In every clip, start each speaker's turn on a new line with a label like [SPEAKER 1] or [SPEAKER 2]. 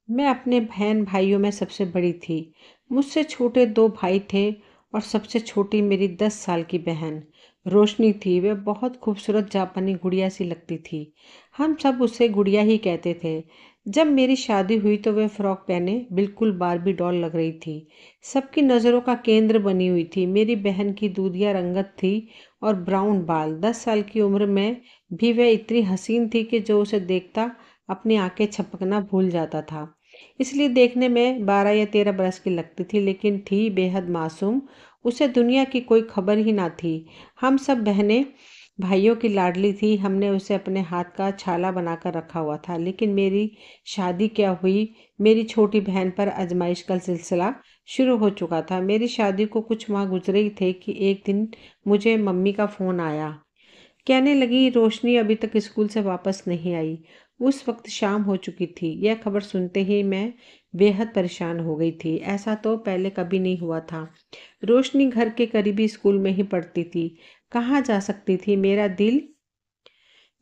[SPEAKER 1] मैं अपने बहन भाइयों में सबसे बड़ी थी। मुझसे छोटे 2 भाई थे और सबसे छोटी मेरी 10 साल की बहन रोशनी थी। वह बहुत खूबसूरत जापानी गुड़िया सी लगती थी। हम सब उसे गुड़िया ही कहते थे। जब मेरी शादी हुई तो वह फ्रॉक पहने बिल्कुल बार्बी डॉल लग रही थी। सबकी नज़रों का केंद्र बनी हुई थी। मेरी बहन की दूधिया रंगत थी और ब्राउन बाल। 10 साल की उम्र में भी वह इतनी हसीन थी कि जो उसे देखता अपनी आंखें झपकना भूल जाता था। इसलिए देखने में 12 या 13 बरस की लगती थी, लेकिन थी बेहद मासूम। उसे दुनिया की कोई खबर ही ना थी। हम सब बहनें भाइयों की लाडली थी। हमने उसे अपने हाथ का छाला बनाकर रखा हुआ था। लेकिन मेरी शादी क्या हुई, मेरी छोटी बहन पर आजमाइश का सिलसिला शुरू हो चुका था। मेरी शादी को कुछ माह गुजरे ही थे कि एक दिन मुझे मम्मी का फ़ोन आया। कहने लगी, रोशनी अभी तक स्कूल से वापस नहीं आई। उस वक्त शाम हो चुकी थी। यह खबर सुनते ही मैं बेहद परेशान हो गई थी। ऐसा तो पहले कभी नहीं हुआ था। रोशनी घर के करीबी स्कूल में ही पढ़ती थी। कहाँ जा सकती थी? मेरा दिल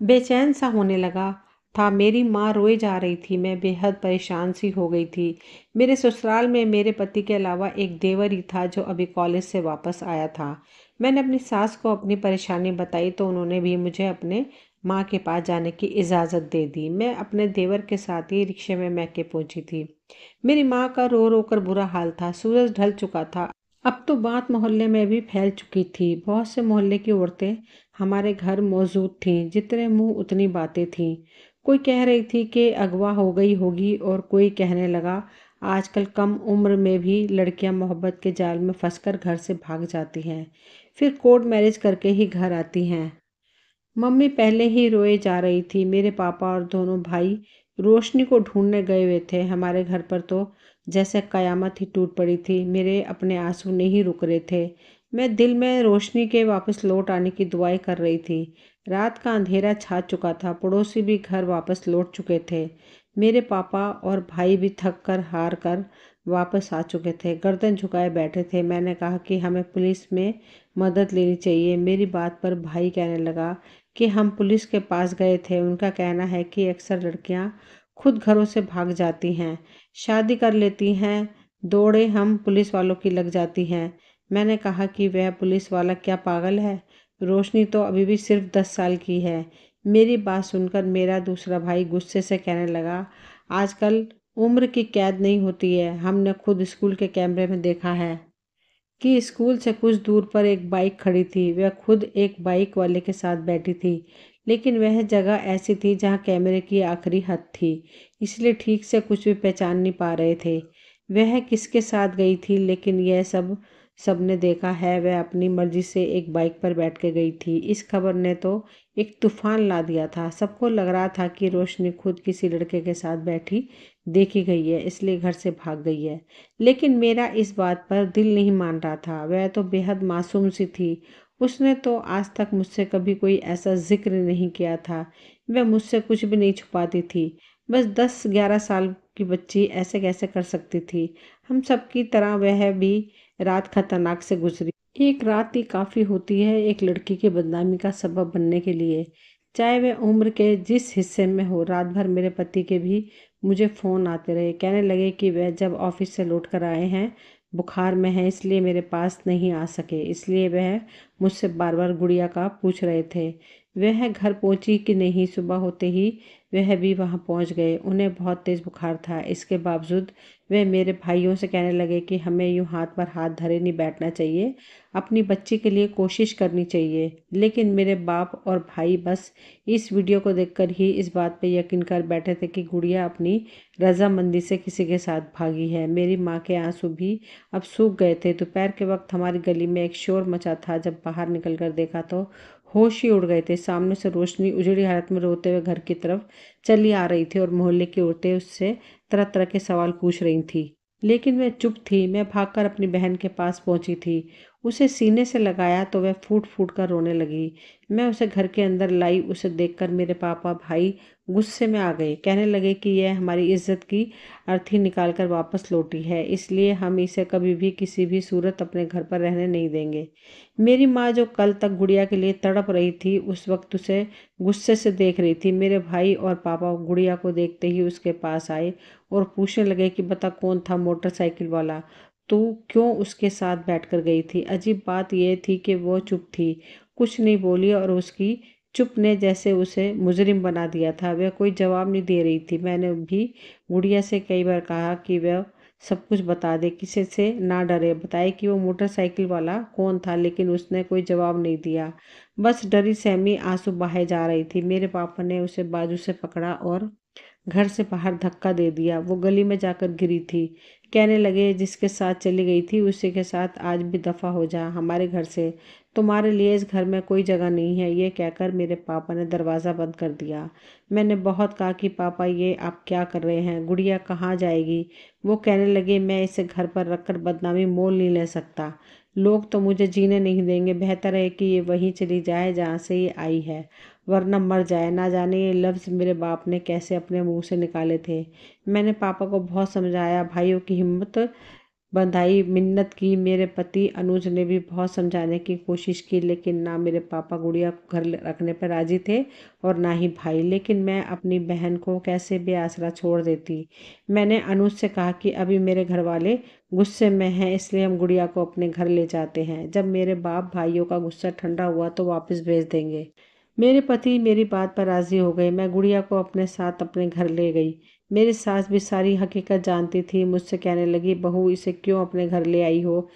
[SPEAKER 1] बेचैन सा होने लगा था। मेरी माँ रोए जा रही थी। मैं बेहद परेशान सी हो गई थी। मेरे ससुराल में मेरे पति के अलावा एक देवर ही था जो अभी कॉलेज से वापस आया था। मैंने अपनी सास को अपनी परेशानी बताई तो उन्होंने भी मुझे अपने माँ के पास जाने की इजाज़त दे दी। मैं अपने देवर के साथ ही रिक्शे में मैके पहुंची थी। मेरी माँ का रो रो कर बुरा हाल था। सूरज ढल चुका था। अब तो बात मोहल्ले में भी फैल चुकी थी। बहुत से मोहल्ले की औरतें हमारे घर मौजूद थीं। जितने मुंह उतनी बातें थीं। कोई कह रही थी कि अगवा हो गई होगी और कोई कहने लगा, आजकल कम उम्र में भी लड़कियां मोहब्बत के जाल में फंसकर घर से भाग जाती हैं, फिर कोर्ट मैरिज करके ही घर आती हैं। मम्मी पहले ही रोए जा रही थी। मेरे पापा और दोनों भाई रोशनी को ढूंढने गए हुए थे। हमारे घर पर तो जैसे कयामत ही टूट पड़ी थी। मेरे अपने आंसू नहीं रुक रहे थे। मैं दिल में रोशनी के वापस लौट आने की दुआएं कर रही थी। रात का अंधेरा छा चुका था। पड़ोसी भी घर वापस लौट चुके थे। मेरे पापा और भाई भी थक कर हार कर वापस आ चुके थे। गर्दन झुकाए बैठे थे। मैंने कहा कि हमें पुलिस में मदद लेनी चाहिए। मेरी बात पर भाई कहने लगा कि हम पुलिस के पास गए थे। उनका कहना है कि अक्सर लड़कियां खुद घरों से भाग जाती हैं, शादी कर लेती हैं, दौड़े हम पुलिस वालों की लग जाती हैं। मैंने कहा कि वह पुलिस वाला क्या पागल है? रोशनी तो अभी भी सिर्फ 10 साल की है। मेरी बात सुनकर मेरा दूसरा भाई गुस्से से कहने लगा, आजकल उम्र की कैद नहीं होती है। हमने खुद स्कूल के कैमरे में देखा है कि स्कूल से कुछ दूर पर एक बाइक खड़ी थी। वह खुद एक बाइक वाले के साथ बैठी थी। लेकिन वह जगह ऐसी थी जहां कैमरे की आखिरी हद थी, इसलिए ठीक से कुछ भी पहचान नहीं पा रहे थे वह किसके साथ गई थी। लेकिन यह सब सबने देखा है। वह अपनी मर्जी से एक बाइक पर बैठ के गई थी। इस खबर ने तो एक तूफान ला दिया था। सबको लग रहा था कि रोशनी खुद किसी लड़के के साथ बैठी देखी गई है, इसलिए घर से भाग गई है। लेकिन मेरा इस बात पर दिल नहीं मान रहा था। वह तो बेहद मासूम सी थी। उसने तो आज तक मुझसे कभी कोई ऐसा जिक्र नहीं किया था। वह मुझसे कुछ भी नहीं छुपाती थी। बस 10-11 साल की बच्ची ऐसे कैसे कर सकती थी? हम सब की तरह वह भी रात खतरनाक से गुजरी। एक रात ही काफ़ी होती है एक लड़की की बदनामी का सबब बनने के लिए, चाहे वह उम्र के जिस हिस्से में हो। रात भर मेरे पति के भी मुझे फ़ोन आते रहे। कहने लगे कि वह जब ऑफिस से लौट कर आए हैं, बुखार में हैं, इसलिए मेरे पास नहीं आ सके। इसलिए वह मुझसे बार बार गुड़िया का पूछ रहे थे। वह घर पहुंची कि नहीं। सुबह होते ही वह भी वहां पहुंच गए। उन्हें बहुत तेज़ बुखार था। इसके बावजूद वे मेरे भाइयों से कहने लगे कि हमें यूं हाथ पर हाथ धरे नहीं बैठना चाहिए, अपनी बच्ची के लिए कोशिश करनी चाहिए। लेकिन मेरे बाप और भाई बस इस वीडियो को देखकर ही इस बात पे यकीन कर बैठे थे कि गुड़िया अपनी रजामंदी से किसी के साथ भागी है। मेरी माँ के आंसू भी अब सूख गए थे। दोपहर के वक्त हमारी गली में एक शोर मचा था। जब बाहर निकल कर देखा तो होश ही उड़ गए थे। सामने से रोशनी उजड़ी हालत में रोते हुए घर की तरफ चली आ रही थी और मोहल्ले की औरतें उससे तरह तरह के सवाल पूछ रही थी। लेकिन वह चुप थी। मैं भागकर अपनी बहन के पास पहुंची थी। उसे सीने से लगाया तो वह फूट फूट कर रोने लगी। मैं उसे घर के अंदर लाई। उसे देखकर मेरे पापा भाई गुस्से में आ गए। कहने लगे कि यह हमारी इज्जत की अर्थी निकाल कर वापस लौटी है, इसलिए हम इसे कभी भी किसी भी सूरत अपने घर पर रहने नहीं देंगे। मेरी माँ, जो कल तक गुड़िया के लिए तड़प रही थी, उस वक्त उसे गुस्से से देख रही थी। मेरे भाई और पापा गुड़िया को देखते ही उसके पास आए और पूछने लगे कि बता, कौन था मोटरसाइकिल वाला? तू क्यों उसके साथ बैठकर गई थी? अजीब बात यह थी कि वो चुप थी, कुछ नहीं बोली, और उसकी चुप ने जैसे उसे मुजरिम बना दिया था। वह कोई जवाब नहीं दे रही थी। मैंने भी गुड़िया से कई बार कहा कि वह सब कुछ बता दे, किसी से ना डरे, बताए कि वो मोटरसाइकिल वाला कौन था, लेकिन उसने कोई जवाब नहीं दिया। बस डरी सहमी आंसू बहाए जा रही थी। मेरे पापा ने उसे बाजू से पकड़ा और घर से बाहर धक्का दे दिया। वो गली में जाकर गिरी थी। कहने लगे, जिसके साथ चली गई थी उसी के साथ आज भी दफा हो जा हमारे घर से। तुम्हारे लिए इस घर में कोई जगह नहीं है। ये कहकर मेरे पापा ने दरवाज़ा बंद कर दिया। मैंने बहुत कहा कि पापा, ये आप क्या कर रहे हैं? गुड़िया कहाँ जाएगी? वो कहने लगे, मैं इसे घर पर रखकर बदनामी मोल नहीं ले सकता। लोग तो मुझे जीने नहीं देंगे। बेहतर है कि ये वहीं चली जाए जहाँ से ये आई है, वरना मर जाए। ना जाने ये लफ्ज़ मेरे बाप ने कैसे अपने मुंह से निकाले थे। मैंने पापा को बहुत समझाया, भाइयों की हिम्मत बंधाई, मिन्नत की। मेरे पति अनुज ने भी बहुत समझाने की कोशिश की, लेकिन ना मेरे पापा गुड़िया को घर रखने पर राजी थे और ना ही भाई। लेकिन मैं अपनी बहन को कैसे बेआसरा छोड़ देती। मैंने अनुज से कहा कि अभी मेरे घर वाले गुस्से में हैं, इसलिए हम गुड़िया को अपने घर ले जाते हैं। जब मेरे बाप भाइयों का गुस्सा ठंडा हुआ तो वापस भेज देंगे। मेरे पति मेरी बात पर राजी हो गए। मैं गुड़िया को अपने साथ अपने घर ले गई। मेरी सास भी सारी हकीकत जानती थी। मुझसे कहने लगी, बहू, इसे क्यों अपने घर ले आई हो?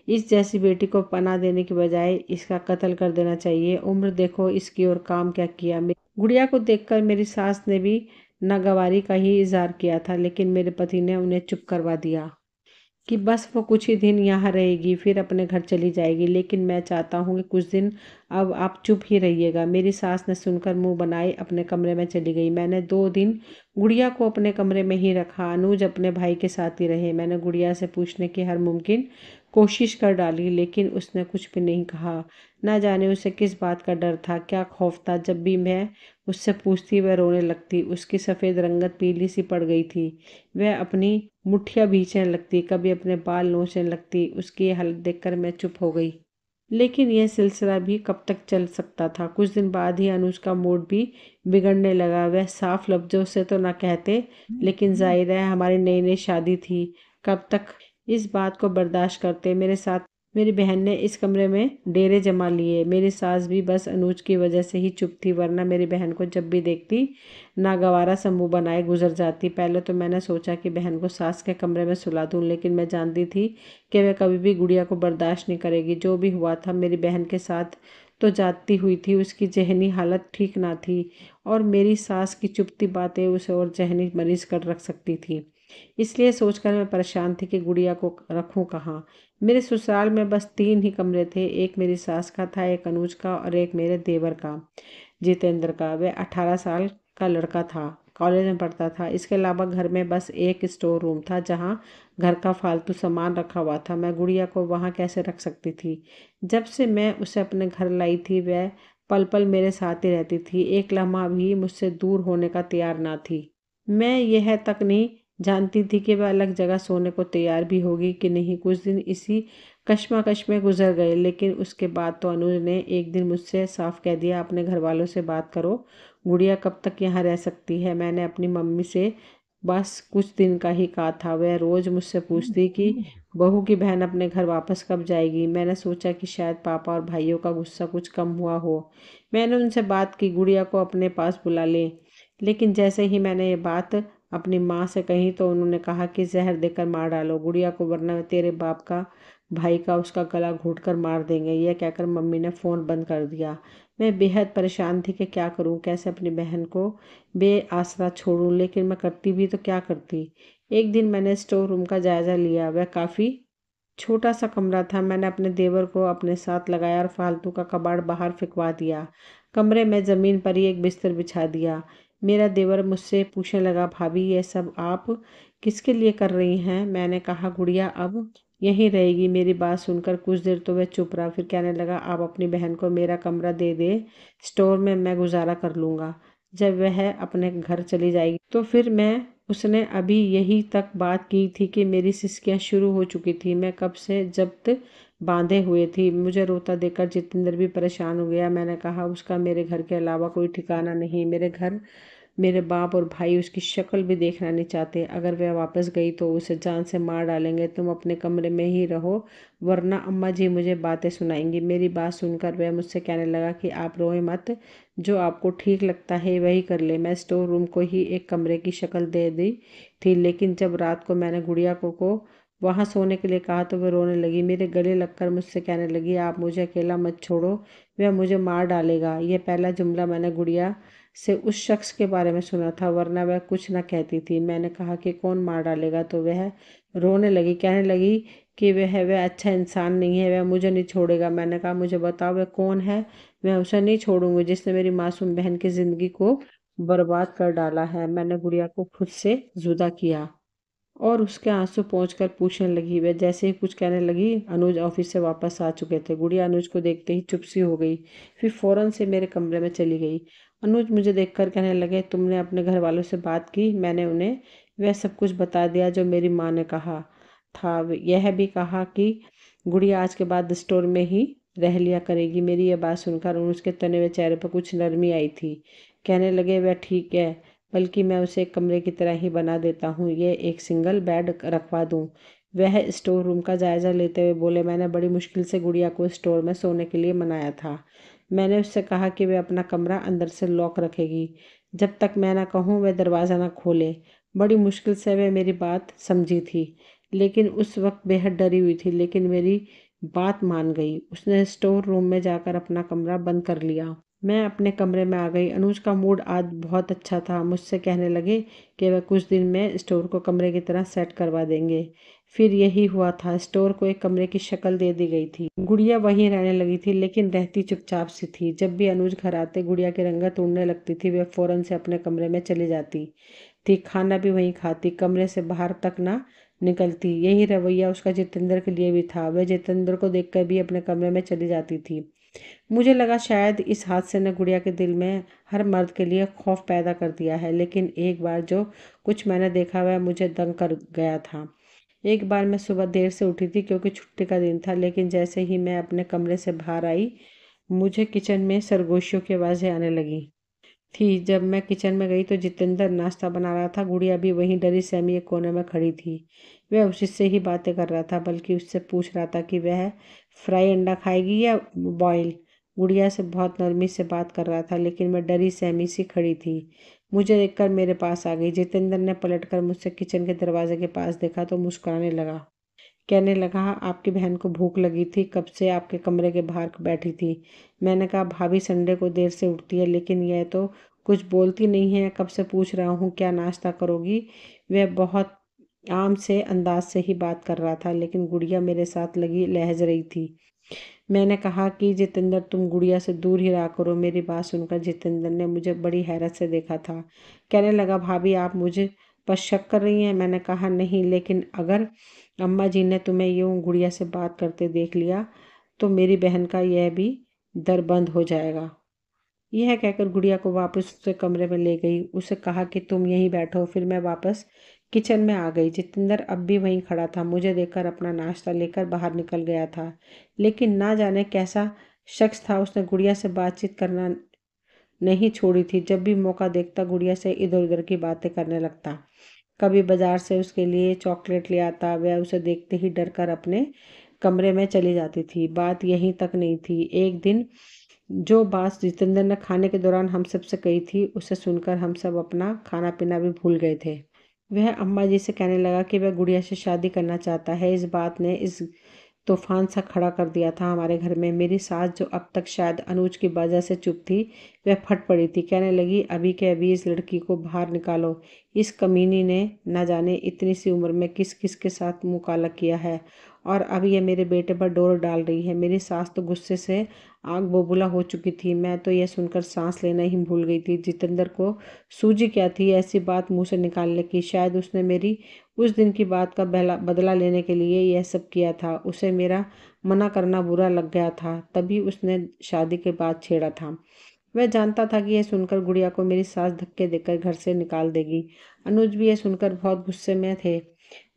[SPEAKER 1] इस जैसी बेटी को पनाह देने की बजाय इसका कत्ल कर देना चाहिए। उम्र देखो इसकी और काम क्या किया। गुड़िया को देखकर मेरी सास ने भी नागवारी का ही इजहार किया था, लेकिन मेरे पति ने उन्हें चुप करवा दिया कि बस वो कुछ ही दिन यहाँ रहेगी, फिर अपने घर चली जाएगी। लेकिन मैं चाहता हूँ कि कुछ दिन अब आप चुप ही रहिएगा। मेरी सास ने सुनकर मुंह बनाए अपने कमरे में चली गई। मैंने 2 दिन गुड़िया को अपने कमरे में ही रखा। अनुज अपने भाई के साथ ही रहे। मैंने गुड़िया से पूछने की हर मुमकिन कोशिश कर डाली, लेकिन उसने कुछ भी नहीं कहा। ना जाने उसे किस बात का डर था, क्या खौफ था। जब भी मैं उससे पूछती वह रोने लगती। उसकी सफ़ेद रंगत पीली सी पड़ गई थी। वह अपनी मुठ्ठियाँ भींचने लगती, कभी अपने बाल नोचने लगती। उसकी ये हालत देखकर मैं चुप हो गई। लेकिन यह सिलसिला भी कब तक चल सकता था। कुछ दिन बाद ही अनुज का मूड भी बिगड़ने लगा। वह साफ लफ्जों से तो ना कहते, लेकिन जाहिर है हमारी नई नई शादी थी, कब तक इस बात को बर्दाश्त करते। मेरे साथ मेरी बहन ने इस कमरे में डेरे जमा लिए। मेरी सास भी बस अनुज की वजह से ही चुप थी, वरना मेरी बहन को जब भी देखती नागवारा सा मुंह बनाए गुजर जाती। पहले तो मैंने सोचा कि बहन को सास के कमरे में सुला दूं, लेकिन मैं जानती थी कि वह कभी भी गुड़िया को बर्दाश्त नहीं करेगी। जो भी हुआ था, मेरी बहन के साथ तो जाती हुई थी। उसकी जहनी हालत ठीक ना थी और मेरी सास की चुपती बातें उसे और जहनी मरीज कर रख सकती थी। इसलिए सोचकर मैं परेशान थी कि गुड़िया को रखूं कहाँ। मेरे ससुराल में बस 3 ही कमरे थे। एक मेरी सास का था, एक अनुज का और एक मेरे देवर का, जितेंद्र का। वह 18 साल का लड़का था, कॉलेज में पढ़ता था। इसके अलावा घर में बस एक स्टोर रूम था जहाँ घर का फालतू सामान रखा हुआ था। मैं गुड़िया को वहाँ कैसे रख सकती थी? जब से मैं उसे अपने घर लाई थी, वह पल पल मेरे साथ ही रहती थी। एक लम्हा भी मुझसे दूर होने का तैयार ना थी। मैं यह तक नहीं जानती थी कि वह अलग जगह सोने को तैयार भी होगी कि नहीं। कुछ दिन इसी कश्मकश में गुजर गए, लेकिन उसके बाद तो अनुज ने एक दिन मुझसे साफ कह दिया, अपने घर वालों से बात करो, गुड़िया कब तक यहाँ रह सकती है। मैंने अपनी मम्मी से बस कुछ दिन का ही कहा था। वह रोज़ मुझसे पूछती कि बहू की बहन अपने घर वापस कब जाएगी। मैंने सोचा कि शायद पापा और भाइयों का गुस्सा कुछ कम हुआ हो। मैंने उनसे बात की, गुड़िया को अपने पास बुला लें। लेकिन जैसे ही मैंने ये बात अपनी माँ से कही तो उन्होंने कहा कि जहर देकर मार डालो गुड़िया को, वरना तेरे बाप का भाई का उसका गला घोट कर मार देंगे। यह कहकर मम्मी ने फ़ोन बंद कर दिया। मैं बेहद परेशान थी कि क्या करूं, कैसे अपनी बहन को बेआसरा छोड़ूं, लेकिन मैं करती भी तो क्या करती। एक दिन मैंने स्टोर रूम का जायज़ा लिया। वह काफ़ी छोटा सा कमरा था। मैंने अपने देवर को अपने साथ लगाया और फालतू का कबाड़ बाहर फेंकवा दिया। कमरे में ज़मीन पर ही एक बिस्तर बिछा दिया। मेरा देवर मुझसे पूछने लगा, भाभी, ये सब आप किसके लिए कर रही हैं? मैंने कहा, गुड़िया अब यहीं रहेगी। मेरी बात सुनकर कुछ देर तो वह चुप रहा, फिर कहने लगा, आप अपनी बहन को मेरा कमरा दे दे, स्टोर में मैं गुजारा कर लूँगा। जब वह अपने घर चली जाएगी तो फिर मैं उसने अभी यही तक बात की थी कि मेरी सिसकियाँ शुरू हो चुकी थी। मैं कब से जब्त बांधे हुए थी। मुझे रोता देखकर जितेंद्र भी परेशान हो गया। मैंने कहा, उसका मेरे घर के अलावा कोई ठिकाना नहीं। मेरे घर मेरे बाप और भाई उसकी शक्ल भी देखना नहीं चाहते। अगर वह वापस गई तो उसे जान से मार डालेंगे। तुम अपने कमरे में ही रहो, वरना अम्मा जी मुझे बातें सुनाएंगी। मेरी बात सुनकर वह मुझसे कहने लगा कि आप रोए मत, जो आपको ठीक लगता है वही कर ले। मैं स्टोर रूम को ही एक कमरे की शक्ल दे दी थी, लेकिन जब रात को मैंने गुड़िया को वहाँ सोने के लिए कहा तो वह रोने लगी। मेरे गले लगकर मुझसे कहने लगी, आप मुझे अकेला मत छोड़ो, वह मुझे मार डालेगा। यह पहला जुमला मैंने गुड़िया से उस शख्स के बारे में सुना था, वरना वह कुछ न कहती थी। मैंने कहा कि कौन मार डालेगा तो वह रोने लगी, कहने लगी कि वह अच्छा इंसान नहीं है, वह मुझे नहीं छोड़ेगा। मैंने कहा, मुझे बताओ वह कौन है, मैं उसे नहीं छोड़ूंगी जिसने मेरी मासूम बहन की ज़िंदगी को बर्बाद कर डाला है। मैंने गुड़िया को खुद से जुदा किया। और उसके आंसू पोंछकर पूछने लगी। वह जैसे ही कुछ कहने लगी, अनुज ऑफिस से वापस आ चुके थे। गुड़िया अनुज को देखते ही चुप सी हो गई, फिर फौरन से मेरे कमरे में चली गई। अनुज मुझे देखकर कहने लगे, तुमने अपने घर वालों से बात की? मैंने उन्हें वह सब कुछ बता दिया जो मेरी माँ ने कहा था। यह भी कहा कि गुड़िया आज के बाद स्टोर में ही रह लिया करेगी। मेरी यह बात सुनकर अनुज के तने हुए चेहरे पर कुछ नरमी आई थी। कहने लगे, वह ठीक है, बल्कि मैं उसे एक कमरे की तरह ही बना देता हूँ। ये एक सिंगल बेड रखवा दूँ। वह स्टोर रूम का जायज़ा लेते हुए बोले, मैंने बड़ी मुश्किल से गुड़िया को स्टोर में सोने के लिए मनाया था। मैंने उससे कहा कि वह अपना कमरा अंदर से लॉक रखेगी, जब तक मैं ना कहूँ वह दरवाज़ा ना खोले। बड़ी मुश्किल से वह मेरी बात समझी थी, लेकिन उस वक्त बेहद डरी हुई थी, लेकिन मेरी बात मान गई। उसने स्टोर रूम में जाकर अपना कमरा बंद कर लिया। मैं अपने कमरे में आ गई। अनुज का मूड आज बहुत अच्छा था। मुझसे कहने लगे कि वह कुछ दिन में स्टोर को कमरे की तरह सेट करवा देंगे। फिर यही हुआ था। स्टोर को एक कमरे की शक्ल दे दी गई थी। गुड़िया वहीं रहने लगी थी, लेकिन रहती चुपचाप सी थी। जब भी अनुज घर आते, गुड़िया की रंगत उड़ने लगती थी। वह फौरन से अपने कमरे में चली जाती थी, खाना भी वहीं खाती, कमरे से बाहर तक ना निकलती। यही रवैया उसका जितेंद्र के लिए भी था। वह जितेंद्र को देखकर भी अपने कमरे में चली जाती थी। मुझे लगा शायद इस हादसे ने गुड़िया के दिल में हर मर्द के लिए खौफ पैदा कर दिया है, लेकिन एक बार जो कुछ मैंने देखा वह मुझे दंग कर गया था। एक बार मैं सुबह देर से उठी थी क्योंकि छुट्टी का दिन था, लेकिन जैसे ही मैं अपने कमरे से बाहर आई, मुझे किचन में सरगोशियों की आवाज़ें आने लगी थी। जब मैं किचन में गई तो जितेंद्र नाश्ता बना रहा था। गुड़िया भी वहीं डरी सहमी एक कोने में खड़ी थी। वह उसी से ही बातें कर रहा था, बल्कि उससे पूछ रहा था कि वह फ्राई अंडा खाएगी या बॉयल। गुड़िया से बहुत नरमी से बात कर रहा था, लेकिन मैं डरी सहमी सी खड़ी थी। मुझे देखकर मेरे पास आ गई। जितेंद्र ने पलटकर मुझसे किचन के दरवाजे के पास देखा तो मुस्कुराने लगा। कहने लगा, आपकी बहन को भूख लगी थी, कब से आपके कमरे के बाहर बैठी थी। मैंने कहा, भाभी संडे को देर से उठती है, लेकिन यह तो कुछ बोलती नहीं है। कब से पूछ रहा हूँ क्या नाश्ता करोगी। वह बहुत आम से अंदाज से ही बात कर रहा था, लेकिन गुड़िया मेरे साथ लगी लहज रही थी। मैंने कहा कि जितेंद्र, तुम गुड़िया से दूर ही रहा करो। मेरी बात सुनकर जितेंद्र ने मुझे बड़ी हैरत से देखा था। कहने लगा, भाभी आप मुझे पर शक कर रही हैं। मैंने कहा, नहीं, लेकिन अगर अम्मा जी ने तुम्हें यूं गुड़िया से बात करते देख लिया तो मेरी बहन का यह भी दर बंद हो जाएगा। यह कहकर गुड़िया को वापस उसके कमरे में ले गई। उसे कहा कि तुम यहीं बैठो। फिर मैं वापस किचन में आ गई। जितेंद्र अब भी वहीं खड़ा था। मुझे देखकर अपना नाश्ता लेकर बाहर निकल गया था, लेकिन ना जाने कैसा शख्स था, उसने गुड़िया से बातचीत करना नहीं छोड़ी थी। जब भी मौका देखता गुड़िया से इधर उधर की बातें करने लगता। कभी बाजार से उसके लिए चॉकलेट ले आता। वह उसे देखते ही डर कर अपने कमरे में चली जाती थी। बात यहीं तक नहीं थी। एक दिन जो बात जितेंद्र ने खाने के दौरान हम सब से कही थी, उसे सुनकर हम सब अपना खाना पीना भी भूल गए थे। वह अम्मा जी से कहने लगा कि वह गुड़िया से शादी करना चाहता है। इस बात ने इस तूफान सा खड़ा कर दिया था हमारे घर में। मेरी सास, जो अब तक शायद अनुज की वजह से चुप थी, वह फट पड़ी थी। कहने लगी, अभी के अभी इस लड़की को बाहर निकालो। इस कमीनी ने न जाने इतनी सी उम्र में किस किस के साथ मुँह काला किया है, और अब ये मेरे बेटे पर डोर डाल रही है। मेरी सास तो गुस्से से आग बबूला हो चुकी थी। मैं तो यह सुनकर सांस लेना ही भूल गई थी। जितेंद्र को सूझी क्या थी ऐसी बात मुंह से निकालने की। शायद उसने मेरी उस दिन की बात का बदला लेने के लिए यह सब किया था। उसे मेरा मना करना बुरा लग गया था, तभी उसने शादी के बाद छेड़ा था। वह जानता था कि यह सुनकर गुड़िया को मेरी सास धक्के देकर घर से निकाल देगी। अनुज भी यह सुनकर बहुत गुस्से में थे।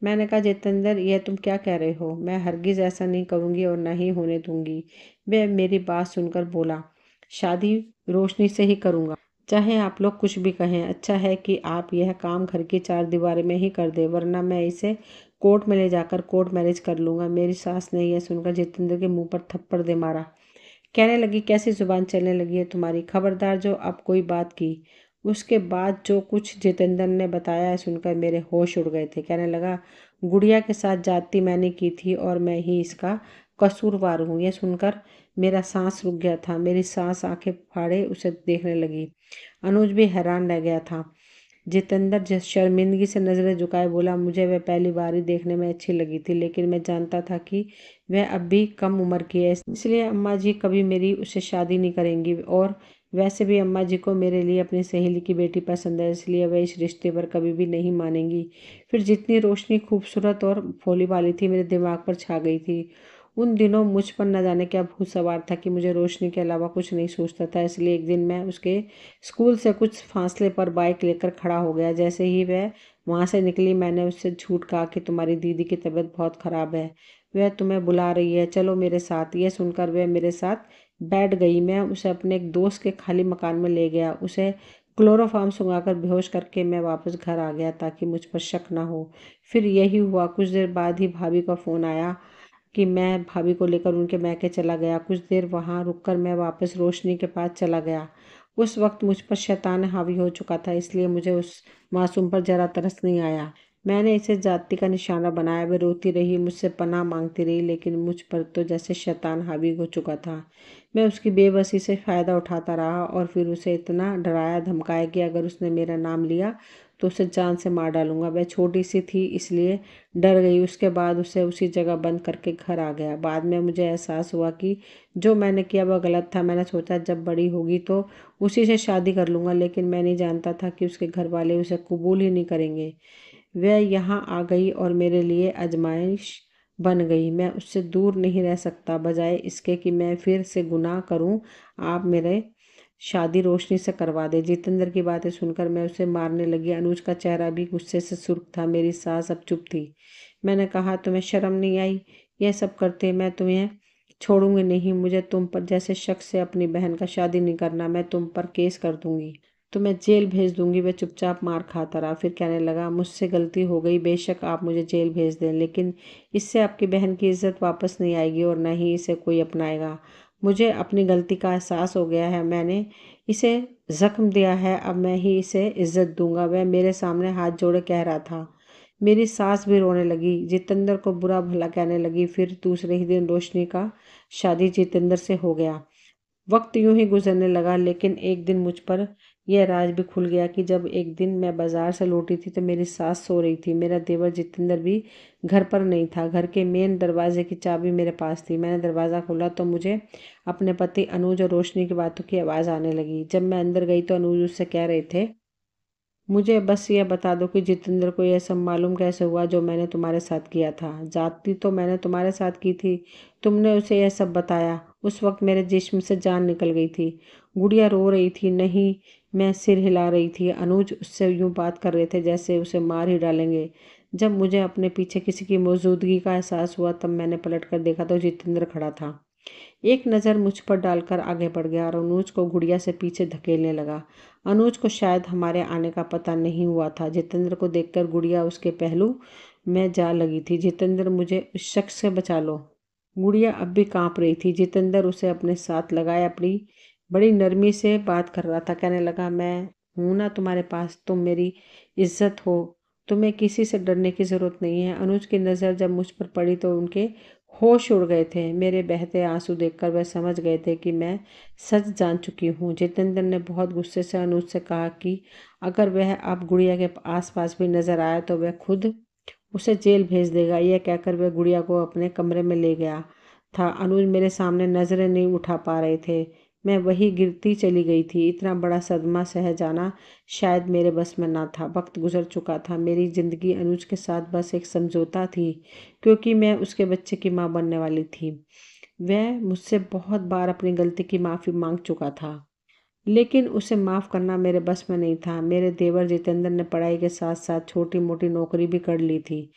[SPEAKER 1] मैंने कहा, जितेंद्र, यह तुम क्या कह रहे हो? मैं हरगिज ऐसा नहीं करूंगी और ना ही होने दूंगी। वह मेरी बात सुनकर बोला, शादी रोशनी से ही करूंगा, चाहे आप लोग कुछ भी कहें। अच्छा है कि आप यह काम घर की चार दीवारी में ही कर दे, वरना मैं इसे कोर्ट में ले जाकर कोर्ट मैरिज कर लूंगा। मेरी सास ने यह सुनकर जितेंद्र के मुंह पर थप्पड़ दे मारा। कहने लगी, कैसी जुबान चलने लगी है तुम्हारी? खबरदार जो अब कोई बात की। उसके बाद जो कुछ जितेंद्र ने बताया है सुनकर मेरे होश उड़ गए थे। कहने लगा, गुड़िया के साथ जाती मैंने की थी और मैं ही इसका कसूरवार हूँ। यह सुनकर मेरा सांस रुक गया था। मेरी सास आंखें फाड़े उसे देखने लगी। अनुज भी हैरान रह गया था। जितेंद्र शर्मिंदगी से नजरें झुकाए बोला, मुझे वह पहली बार ही देखने में अच्छी लगी थी, लेकिन मैं जानता था कि वह अब भी कम उम्र की है, इसलिए अम्मा जी कभी मेरी उससे शादी नहीं करेंगी। और वैसे भी अम्मा जी को मेरे लिए अपनी सहेली की बेटी पसंद है, इसलिए वह इस रिश्ते पर कभी भी नहीं मानेंगी। फिर जितनी रोशनी खूबसूरत और भोली वाली थी मेरे दिमाग पर छा गई थी। उन दिनों मुझ पर न जाने क्या भूत सवार था कि मुझे रोशनी के अलावा कुछ नहीं सोचता था। इसलिए एक दिन मैं उसके स्कूल से कुछ फासले पर बाइक लेकर खड़ा हो गया। जैसे ही वह वहाँ से निकली, मैंने उससे झूठ कहा कि तुम्हारी दीदी की तबीयत बहुत ख़राब है, वह तुम्हें बुला रही है, चलो मेरे साथ। यह सुनकर वह मेरे साथ बैठ गई। मैं उसे अपने एक दोस्त के खाली मकान में ले गया। उसे क्लोरोफार्म सुंघाकर बेहोश करके मैं वापस घर आ गया ताकि मुझ पर शक ना हो। फिर यही हुआ। कुछ देर बाद ही भाभी का फ़ोन आया कि मैं भाभी को लेकर उनके मैके चला गया। कुछ देर वहाँ रुककर मैं वापस रोशनी के पास चला गया। उस वक्त मुझ पर शैतान हावी हो चुका था, इसलिए मुझे उस मासूम पर जरा तरस नहीं आया। मैंने इसे जाति का निशाना बनाया। वह रोती रही, मुझसे पनाह मांगती रही, लेकिन मुझ पर तो जैसे शैतान हावी हो चुका था। मैं उसकी बेबसी से फ़ायदा उठाता रहा और फिर उसे इतना डराया धमकाया कि अगर उसने मेरा नाम लिया तो उसे जान से मार डालूंगा। वह छोटी सी थी, इसलिए डर गई। उसके बाद उसे उसी जगह बंद करके घर आ गया। बाद में मुझे एहसास हुआ कि जो मैंने किया वह गलत था। मैंने सोचा जब बड़ी होगी तो उसी से शादी कर लूँगा, लेकिन मैं नहीं जानता था कि उसके घर वाले उसे कबूल ही नहीं करेंगे। वह यहाँ आ गई और मेरे लिए आजमाइश बन गई। मैं उससे दूर नहीं रह सकता। बजाय इसके कि मैं फिर से गुनाह करूं, आप मेरे शादी रोशनी से करवा दे। जितेंद्र की बातें सुनकर मैं उसे मारने लगी। अनुज का चेहरा भी गुस्से से सुर्ख था। मेरी सास अब चुप थी। मैंने कहा, तुम्हें शर्म नहीं आई यह सब करते? मैं तुम्हें छोड़ूंगी नहीं। मुझे तुम पर जैसे शख्स से अपनी बहन का शादी नहीं करना। मैं तुम पर केस कर दूंगी, तुम्हें जेल भेज दूंगी। वह चुपचाप मार खाता रहा। फिर कहने लगा, मुझसे गलती हो गई, बेशक आप मुझे जेल भेज दें, लेकिन इससे आपकी बहन की इज्जत वापस नहीं आएगी और न ही इसे कोई अपनाएगा। मुझे अपनी गलती का एहसास हो गया है। मैंने इसे जख्म दिया है, अब मैं ही इसे इज्जत दूंगा। वह मेरे सामने हाथ जोड़े कह रहा था। मेरी सास भी रोने लगी, जितेंद्र को बुरा भला कहने लगी। फिर दूसरे ही दिन रोशनी का शादी जितेंद्र से हो गया। वक्त यूं ही गुजरने लगा, लेकिन एक दिन मुझ पर यह राज भी खुल गया कि जब एक दिन मैं बाजार से लौटी थी तो मेरी सास सो रही थी। मेरा देवर जितेंद्र भी घर पर नहीं था। घर के मेन दरवाजे की चाबी मेरे पास थी। मैंने दरवाज़ा खोला तो मुझे अपने पति अनुज और रोशनी की बातों की आवाज़ आने लगी। जब मैं अंदर गई तो अनुज उससे कह रहे थे, मुझे बस यह बता दो कि जितेंद्र को यह सब मालूम कैसे हुआ जो मैंने तुम्हारे साथ किया था? जाती तो मैंने तुम्हारे साथ की थी, तुमने उसे यह सब बताया। उस वक्त मेरे जिस्म से जान निकल गई थी। गुड़िया रो रही थी। नहीं, मैं सिर हिला रही थी। अनुज उससे यूं बात कर रहे थे जैसे उसे मार ही डालेंगे। जब मुझे अपने पीछे किसी की मौजूदगी का एहसास हुआ तब मैंने पलट कर देखा तो जितेंद्र खड़ा था। एक नज़र मुझ पर डालकर आगे बढ़ गया और अनुज को गुड़िया से पीछे धकेलने लगा। अनुज को शायद हमारे आने का पता नहीं हुआ था। जितेंद्र को देखकर गुड़िया उसके पहलू में जा लगी थी। जितेंद्र, मुझे उस शख्स से बचा लो। गुड़िया अब भी कांप रही थी। जितेंद्र उसे अपने साथ लगाए अपनी बड़ी नरमी से बात कर रहा था। कहने लगा, मैं हूं ना तुम्हारे पास, तुम मेरी इज्जत हो, तुम्हें किसी से डरने की ज़रूरत नहीं है। अनुज की नज़र जब मुझ पर पड़ी तो उनके होश उड़ गए थे। मेरे बहते आंसू देखकर वह समझ गए थे कि मैं सच जान चुकी हूँ। जितेंद्र ने बहुत गुस्से से अनुज से कहा कि अगर वह अब गुड़िया के आसपास भी नजर आया तो वह खुद उसे जेल भेज देगा। यह कहकर वह गुड़िया को अपने कमरे में ले गया था। अनुज मेरे सामने नजरें नहीं उठा पा रहे थे। मैं वही गिरती चली गई थी। इतना बड़ा सदमा सह जाना शायद मेरे बस में ना था। वक्त गुजर चुका था। मेरी जिंदगी अनुज के साथ बस एक समझौता थी, क्योंकि मैं उसके बच्चे की माँ बनने वाली थी। वह मुझसे बहुत बार अपनी गलती की माफ़ी मांग चुका था, लेकिन उसे माफ़ करना मेरे बस में नहीं था। मेरे देवर जितेंद्र ने पढ़ाई के साथ साथ छोटी मोटी नौकरी भी कर ली थी।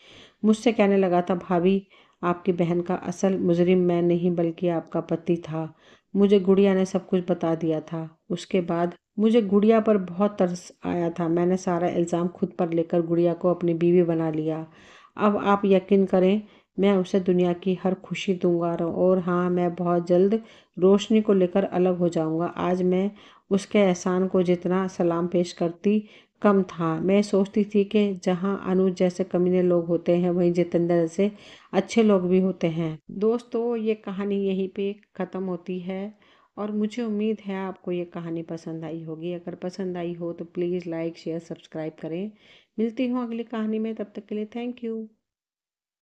[SPEAKER 1] मुझसे कहने लगा था, भाभी, आपकी बहन का असल मुजरिम मैं नहीं बल्कि आपका पति था। मुझे गुड़िया ने सब कुछ बता दिया था। उसके बाद मुझे गुड़िया पर बहुत तरस आया था। मैंने सारा इल्ज़ाम खुद पर लेकर गुड़िया को अपनी बीवी बना लिया। अब आप यकीन करें, मैं उसे दुनिया की हर खुशी दूंगा। और हाँ, मैं बहुत जल्द रोशनी को लेकर अलग हो जाऊंगा। आज मैं उसके एहसान को जितना सलाम पेश करती कम था। मैं सोचती थी कि जहाँ अनुज जैसे कमीने लोग होते हैं, वहीं जितेंद्र जैसे अच्छे लोग भी होते हैं। दोस्तों, ये कहानी यहीं पे ख़त्म होती है और मुझे उम्मीद है आपको ये कहानी पसंद आई होगी। अगर पसंद आई हो तो प्लीज़ लाइक शेयर सब्सक्राइब करें। मिलती हूँ अगली कहानी में, तब तक के लिए थैंक यू।